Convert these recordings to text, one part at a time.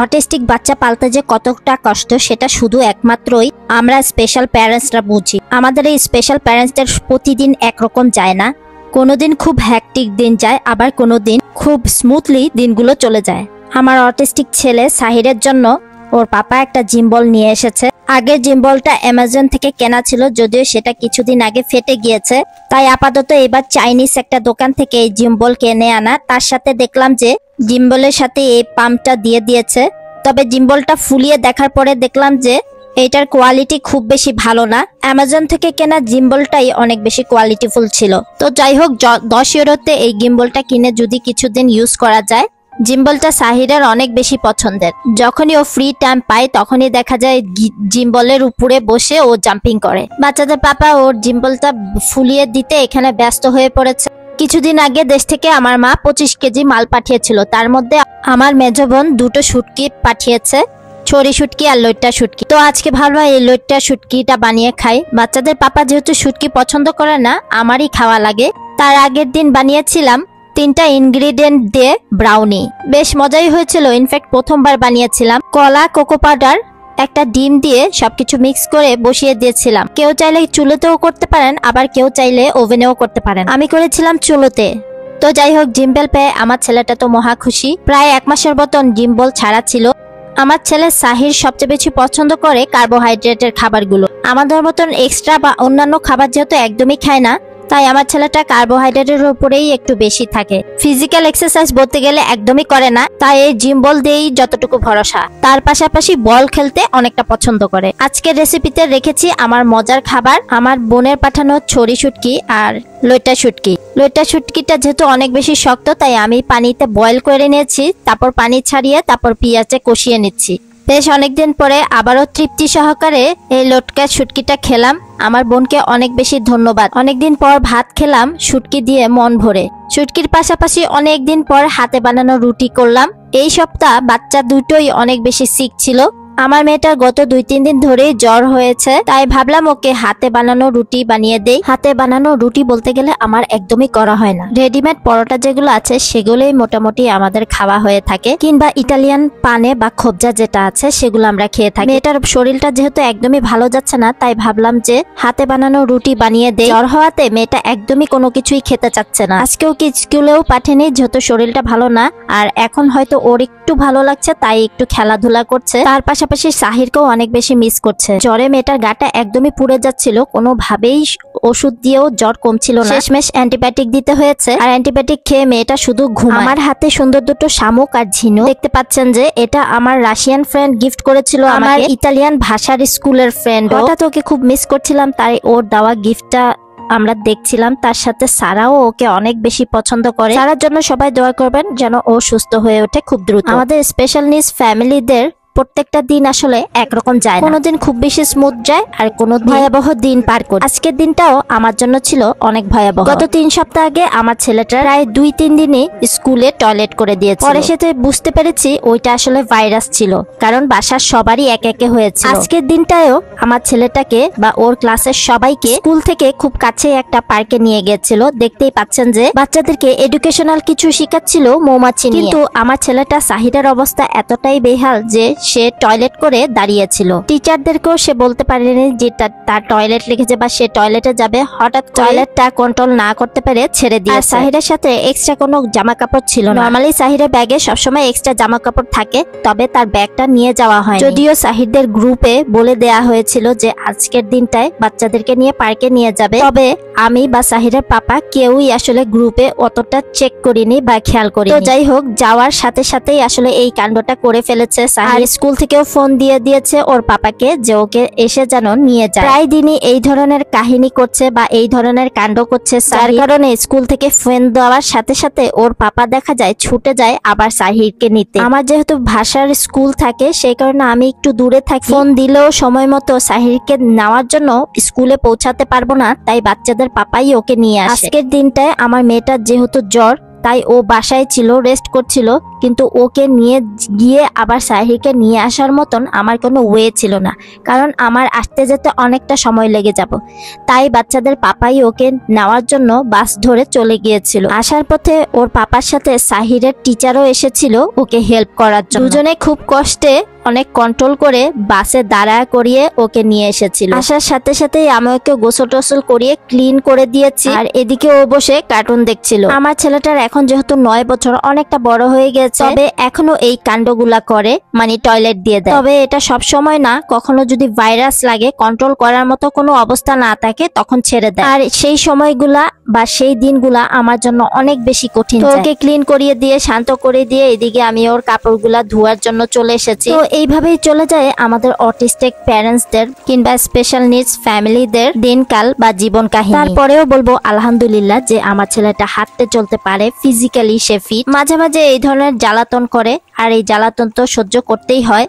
Autistic বাচ্চা পালতে যে কতটা কষ্ট সেটা শুধু একমাত্রই আমরা স্পেশাল প্যারেন্টসরা বুঝি। আমাদের এই স্পেশাল প্যারেন্টসদের প্রতিদিন একরকম যায় না, কোনোদিন খুব হ্যাকটিক দিন যায়, আবার কোনোদিন খুব স্মুথলি দিনগুলো চলে যায়। আমার অটিস্টিক ছেলে সাহিরের জন্য ওর পাপা একটা জিম বল নিয়ে এসেছে। আগের জিম বলটা অ্যামাজন থেকে কেনা ছিল, যদিও সেটা কিছুদিন আগে ফেটে গিয়েছে, তাই আপাতত এবার চাইনিজ একটা দোকান থেকে এই জিম বল কিনে আনা। তার সাথে দেখলাম যে জিম বলের সাথে এই পাম্পটা দিয়ে দিয়েছে। তবে জিম বলটা ফুলিয়ে দেখার পরে দেখলাম যে এইটার কোয়ালিটি খুব বেশি ভালো না। অ্যামাজন থেকে কেনা জিম্বলটাই অনেক বেশি কোয়ালিটিফুল ছিল। তো যাই হোক, 10 ইউরোতে এই জিম্বলটা কিনে যদি কিছুদিন ইউজ করা যায়। জিম্বলটা সাহিরের অনেক বেশি পছন্দের। যখনই ও ফ্রি টাইম পায় তখনই দেখা যায় জিম্বলের উপরে বসে ও জাম্পিং করে। বাচ্চাদের পাপা ওর জিম্বলটা ফুলিয়ে দিতে এখানে ব্যস্ত হয়ে পড়েছে। কিছুদিন আগে দেশ থেকে আমার মা 25 কেজি মাল পাঠিয়েছিল, তার মধ্যে আমার মেজ বোন 2টো শুটকি পাঠিয়েছে, ছড়ি শুটকি আর লইট্টা শুটকি। তো আজকে ভাবলাম এই লইট্টা শুটকিটা বানিয়ে খাই। বাচ্চাদের পাপা যেহেতু শুটকি পছন্দ করে না, আমারই খাওয়া লাগে। তার আগের দিন বানিয়েছিলাম 3টা ইনগ্রিডিয়েন্ট দিয়ে ব্রাউনি, বেশ মজাই হয়েছিল। ইনফ্যাক্ট প্রথমবার বানিয়েছিলাম। কলা, কোকো পাউডার, একটা ডিম দিয়ে সবকিছু মিক্স করে বসিয়ে দিয়েছিলাম। কেউ চাইলে চুলোতেও করতে পারেন, আবার কেউ চাইলে ওভেনেও করতে পারেন। আমি করেছিলাম চুলোতে। তো যাই হোক, জিম্বল পেয়ে আমার ছেলেটা তো মহা খুশি। প্রায় 1 মাসের মতন জিম্বল ছাড়া ছিল। আমার ছেলে সাহির সবচেয়ে বেশি পছন্দ করে কার্বোহাইড্রেটের খাবারগুলো। আমাদের মতন এক্সট্রা বা অন্যান্য খাবার যেহেতু একদমই খায় না, তাই আমার ছেলেটা কার্বোহাইড্রেটের উপরেই একটু বেশি থাকে। ফিজিক্যাল এক্সারসাইজ বলতে গেলে একদমই করে না, তাই এই জিম বল দিয়েই যতটুকু ভরসা। তার পাশাপাশি বল খেলতে অনেকটা পছন্দ করে। আজকের রেসিপিতে রেখেছি আমার মজার খাবার, আমার বোনের পাঠানো ছড়ি শুটকি আর লইট্টা শুটকি। লইট্টা শুটকিটা যেহেতু অনেক বেশি শক্ত, তাই আমি পানিতে বয়েল করে নিয়েছি, তারপর পানি ছাড়িয়ে তারপর পেঁয়াজে কষিয়ে নিচ্ছি। বেশ অনেকদিন পরে আবারও তৃপ্তি সহকারে এই লটকা শুটকিটা খেলাম। আমার বোনকে অনেক বেশি ধন্যবাদ। অনেকদিন পর ভাত খেলাম শুটকি দিয়ে মন ভরে। শুটকির পাশাপাশি অনেকদিন পর হাতে বানানো রুটি করলাম। এই সপ্তাহ বাচ্চা দুটোই অনেক বেশি সিক ছিল। আমার মেয়েটার গত 2-3 দিন ধরেই জ্বর হয়েছে, তাই ভাবলাম ওকে হাতে বানানো রুটি বানিয়ে দেই। হাতে বানানো রুটি বলতে গেলে আমার একদমই করা হয় না। রেডিমেড পরোটা যেগুলো আছে সেগুলোই মোটামুটি আমাদের খাওয়া হয়ে থাকে, কিংবা ইটালিয়ান পানে বা খোবজা যেটা আছে সেগুলো আমরা খেয়ে থাকি। মেয়েটার শরীরটা যেহেতু একদমই ভালো যাচ্ছে না, তাই ভাবলাম যে হাতে বানানো রুটি বানিয়ে দেই। জ্বর হওয়াতে মেয়েটা একদমই কোনো কিছুই খেতে চাচ্ছে না। আজকেও কি স্কুলেও পাঠেনি, যেহেতু শরীরটা ভালো না। আর এখন হয়তো ওর একটু ভালো লাগছে, তাই একটু খেলাধুলা করছে। তার পাশাপাশি সাহিরকেও অনেক বেশি মিস করছে। জ্বরে মেয়েটার গাটা একদমই পুড়ে যাচ্ছিল, কোনোভাবেই ওষুধ দিয়েও জ্বর কমছিল না। শেষমেশ অ্যান্টিবায়োটিক দিতে হয়েছে, আর অ্যান্টিবায়োটিক খেয়ে মেয়েটা শুধু ঘুমায়। আমার হাতে সুন্দর দুটো শামুক আর ঝিনুক দেখতে পাচ্ছেন যে এটা আমার রাশিয়ান ফ্রেন্ড গিফট করেছিল, আমার ইতালিয়ান ভাষার স্কুলের ফ্রেন্ড। হঠাৎ ওকে খুব মিস করছিলাম, তাই ওর দেওয়া গিফটটা আমরা দেখছিলাম। তার সাথে সারাও ওকে অনেক বেশি পছন্দ করে। সারার জন্য সবাই দোয়া করবেন যেন ও সুস্থ হয়ে ওঠে খুব দ্রুত। আমাদের স্পেশাল নিডস ফ্যামিলিদের প্রত্যেকটা দিন আসলে একরকম যায় না। কোনোদিন খুব বেশি স্মুথ যায়, আর কোনো ভয়াবহ দিন পার করে। আজকের দিনটাও আমার জন্য ছিল অনেক ভয়াবহ। গত 3 সপ্তাহ আগে আমার ছেলেটা প্রায় 2-3 দিনে স্কুলে টয়লেট করে দিয়েছে। পরে সেটা বুঝতে পেরেছি ওইটা আসলে ভাইরাস ছিল, কারণ বাসার সবারই এক একে হয়েছে। আজকের দিনটাও আমার ছেলেটাকে বা ওর ক্লাসের সবাইকে স্কুল থেকে খুব কাছে একটা পার্কে নিয়ে গিয়েছিল। দেখতেই পাচ্ছেন যে বাচ্চাদেরকে এডুকেশনাল কিছু শেখাচ্ছিল মৌমাছি নিয়ে। কিন্তু আমার ছেলেটা সাহিরের অবস্থা এতটাই বেহাল যে সে টয়লেট করে দাঁড়িয়েছিল। টিচারদেরকেও সে বলতে পারেনি যে তার টয়লেট লেগেছে বা সে টয়লেটে যাবে। হঠাৎ টয়লেটটা কন্ট্রোল না করতে পেরে ছেড়ে দিয়েছে। সাহিরের সাথে এক্সট্রা কোনো জামা কাপড় ছিল না। নরমালি সাহিরের ব্যাগে সবসময় এক্সট্রা জামা কাপড় থাকে, তবে তার ব্যাগটা নিয়ে যাওয়া হয়। যদিও সাহিরদের গ্রুপে বলে দেয়া হয়েছিল যে আজকের দিনটায় বাচ্চাদেরকে নিয়ে পার্কে নিয়ে যাবে, তবে আমি বা সাহিরের পাপা কেউই আসলে গ্রুপে অতটা চেক করিনি বা খেয়াল করিনি। তো যাই হোক, যাওয়ার সাথে সাথেই আসলে এই কাণ্ডটা করে ফেলেছে সাহির। স্কুল থেকেও ফোন দিয়ে দিয়েছে ওর পাপাকে যে ওকে এসে যেন নিয়ে যায়। প্রায় দিনই এই ধরনের কাহিনী করছে বা এই ধরনের কাণ্ড করছে, যার কারণে স্কুল থেকে ফোন দেওয়ার সাথে সাথে ওর পাপা দেখা যায় ছুটে যায় আবার সাহিরকে নিতে। আমার যেহেতু ভাষার স্কুল থাকে, সেই কারণে আমি একটু দূরে থাকি। ফোন দিলেও সময় মতো সাহিরকে নেওয়ার জন্য স্কুলে পৌঁছাতে পারবো না, তাই বাচ্চাদের পাপাই ওকে নিয়ে আসে। আজকের দিনটায় আমার মেয়েটার যেহেতু জ্বর, তাই ও বাসায় ছিল, রেস্ট করছিল, কিন্তু ওকে নিয়ে গিয়ে আবার সাহিরকে নিয়ে আসার মতন আমার কোনো ওয়ে ছিল না, কারণ আমার আসতে যেতে অনেকটা সময় লেগে যাব। তাই বাচ্চাদের পাপাই ওকে নেওয়ার জন্য বাস ধরে চলে গিয়েছিল। আসার পথে ওর পাপার সাথে সাহিরের টিচারও এসেছিল ওকে হেল্প করার জন্য। দুজনে খুব কষ্টে অনেক কন্ট্রোল করে বাসে দাঁড়া করিয়ে ওকে নিয়ে এসেছিল। আসার সাথে সাথেই আমি ওকে গোসল টোসল করিয়ে ক্লিন করে দিয়েছি, আর এদিকে ও বসে কার্টুন দেখছিল। আমার ছেলেটার এখন যেহেতু 9 বছর, অনেকটা বড় হয়ে গেছে, তবে এখনো এই কাণ্ডগুলা করে, মানে টয়লেট দিয়ে দেয়। তবে এটা সব সময় না, কখনো যদি ভাইরাস লাগে, কন্ট্রোল করার মতো কোনো অবস্থা না থাকে, তখন ছেড়ে দেয়। আর সেই সময়গুলা বা সেই দিনগুলা আমার জন্য অনেক বেশি কঠিন। ওকে ক্লিন করিয়ে দিয়ে শান্ত করে দিয়ে এদিকে আমি ওর কাপড়গুলা ধোয়ার জন্য চলে এসেছি। তো এইভাবেই চলে যায় আমাদের অটিস্টিক প্যারেন্টসদের কিংবা স্পেশাল নিডস ফ্যামিলিদের দিনকাল বা জীবন কাহিনী। তারপরেও বলবো আলহামদুলিল্লাহ যে আমার ছেলেটা হাঁটতে চলতে পারে, ফিজিক্যালি সে ফিট। মাঝে মাঝে এই ধরনের জ্বালাতন করে, আর এই জ্বালাতন তো সহ্য করতেই হয়।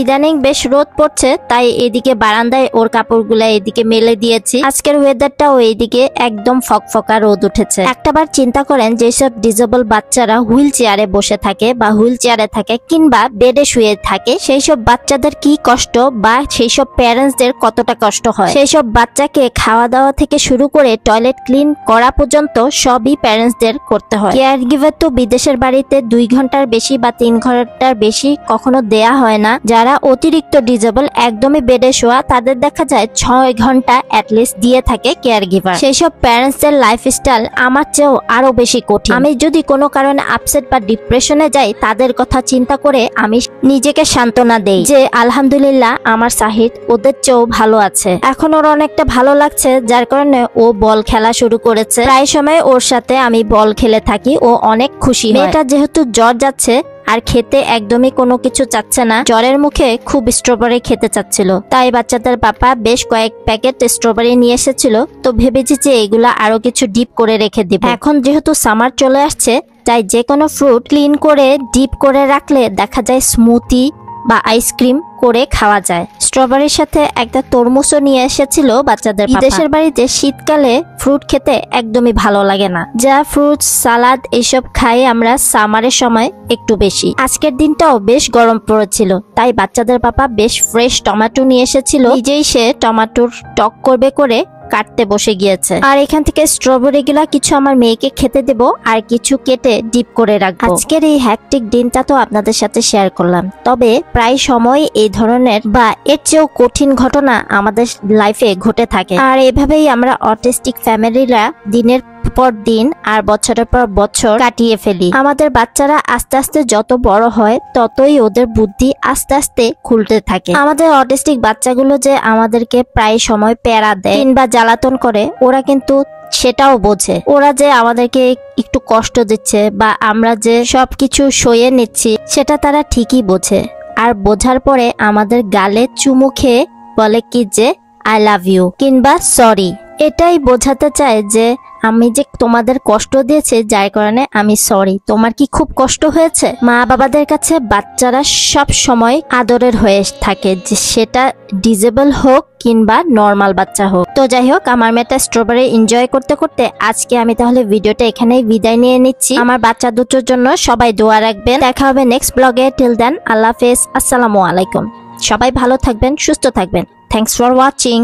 ইদানিং বেশ রোদ পড়ছে, তাই এদিকে বারান্দায় ওর কাপড়গুলা এদিকে মেলে দিয়েছি। আজকের ওয়েদারটাও এইদিকে একদম ফকফকা রোদ উঠেছে। একটাবার চিন্তা করেন, যেসব ডিজেবল বাচ্চারা হুইল চেয়ারে বসে থাকে বা হুইল চেয়ারে থাকে কিংবা বেডে শুয়ে থাকে, সেই সব বাচ্চাদের কি কষ্ট বা সেই সব প্যারেন্টসদের কতটা কষ্ট হয়। সেই সব বাচ্চাকে খাওয়া দাওয়া থেকে শুরু করে টয়লেট ক্লিন করা পর্যন্ত সবই প্যারেন্টসদের করতে হয়। কেয়ার গিভার তো বিদেশের বাড়িতে 2 ঘন্টার বেশি বা 3 ঘন্টার বেশি কখনো দেয়া হয় না। যারা অতিরিক্ত ডিজেবল, একদমই বেডে শোয়া, তাদের দেখা যায় 6 ঘন্টা অ্যাটলিস্ট দিয়ে থাকে কেয়ার গিভার। সেই সব প্যারেন্টসদের লাইফস্টাইল আমার চেয়েও আরো বেশি কঠিন। আমি যদি কোনো কারণে আপসেট বা ডিপ্রেশনে যাই, তাদের কথা চিন্তা করে আমি নিজেকে সান্ত্বনা দেই যে আলহামদুলিল্লাহ আমার সাহিদ ওদের চেয়েও ভালো আছে। এখন ওর অনেকটা ভালো লাগছে, যার কারণে ও বল খেলা শুরু করেছে। প্রায় সময় ওর সাথে আমি বল খেলে থাকি, ও অনেক খুশি হয়। মেয়েটা যেহেতু জ্বর যাচ্ছে আর খেতে একদমই কোনো কিছু চাচ্ছে না, জ্বরের মুখে খুব স্ট্রবেরি খেতে চাচ্ছিল, তাই বাচ্চাদের পাপা বেশ কয়েক প্যাকেট স্ট্রবেরি নিয়ে এসেছিল। তো ভেবেছি যে এগুলা আরো কিছু ডিপ করে রেখে দিব। এখন যেহেতু সামার চলে আসছে, তাই যে কোনো ফ্রুট ক্লিন করে ডিপ করে রাখলে দেখা যায় স্মুথি বা আইসক্রিম করে খাওয়া যায়। স্ট্রবেরির সাথে একটা তরমুজও নিয়ে এসেছিল বাচ্চাদের পাপা। দেশের বাড়িতে শীতকালে ফ্রুট খেতে একদমই ভালো লাগে না, যা ফ্রুট সালাদ এইসব খাই আমরা সামারের সময় একটু বেশি। আজকের দিনটাও বেশ গরম পড়েছিল, তাই বাচ্চাদের পাপা বেশ ফ্রেশ টমেটো নিয়ে এসেছিল। নিজেই সে টমেটোর টক করবে করে কাটতে বসে গিয়েছে। আর এখান থেকে স্ট্রবেরি গুলা কিছু আমার মেয়েকে খেতে দেব, আর কিছু কেটে ডিপ করে রাখবো। আজকের এই হ্যাকটিক দিনটা তো আপনাদের সাথে শেয়ার করলাম, তবে প্রায় সময় এই ধরনের বা এর চেয়েও কঠিন ঘটনা আমাদের লাইফে ঘটে থাকে। আর এভাবেই আমরা অটিস্টিক ফ্যামিলিরা দিনের পর দিন আর বছরের পর বছর কাটিয়ে ফেলি। আমাদের বাচ্চারা আস্তে আস্তে যত বড় হয়, ততই ওদের বুদ্ধি আস্তে আস্তে খুলতে থাকে। আমাদের অটিস্টিক বাচ্চাগুলো যে আমাদেরকে প্রায় সময় প্যারা দেয় কিংবা জ্বালাতন করে, ওরা কিন্তু সেটাও বোঝে। ওরা যে আমাদেরকে একটু কষ্ট দিচ্ছে বা আমরা যে সবকিছু সয়ে নিচ্ছি, সেটা তারা ঠিকই বোঝে। আর বোঝার পরে আমাদের গালে চুমু খেয়ে বলে কি যে আই লাভ ইউ কিংবা সরি। এটাই বোঝাতে চায় যে আমি যে তোমাদের কষ্ট দিয়েছি, যার কারণে আমি সরি। তোমার কি খুব কষ্ট হয়েছে? মা বাবাদের কাছে বাচ্চারা সব সময় আদরের হয়ে থাকে, যে সেটা ডিজেবল হোক কিংবা নর্মাল বাচ্চা হোক। তো যাই হোক, আমার মেয়েটা স্ট্রবেরি এনজয় করতে করতে আজকে আমি তাহলে ভিডিওটা এখানেই বিদায় নিয়ে নিচ্ছি। আমার বাচ্চা দুটোর জন্য সবাই দোয়া রাখবেন। দেখা হবে নেক্সট ব্লগে। টিল দেন, আল্লাহ হাফেজ, আসসালামু আলাইকুম। সবাই ভালো থাকবেন, সুস্থ থাকবেন। Thanks for watching.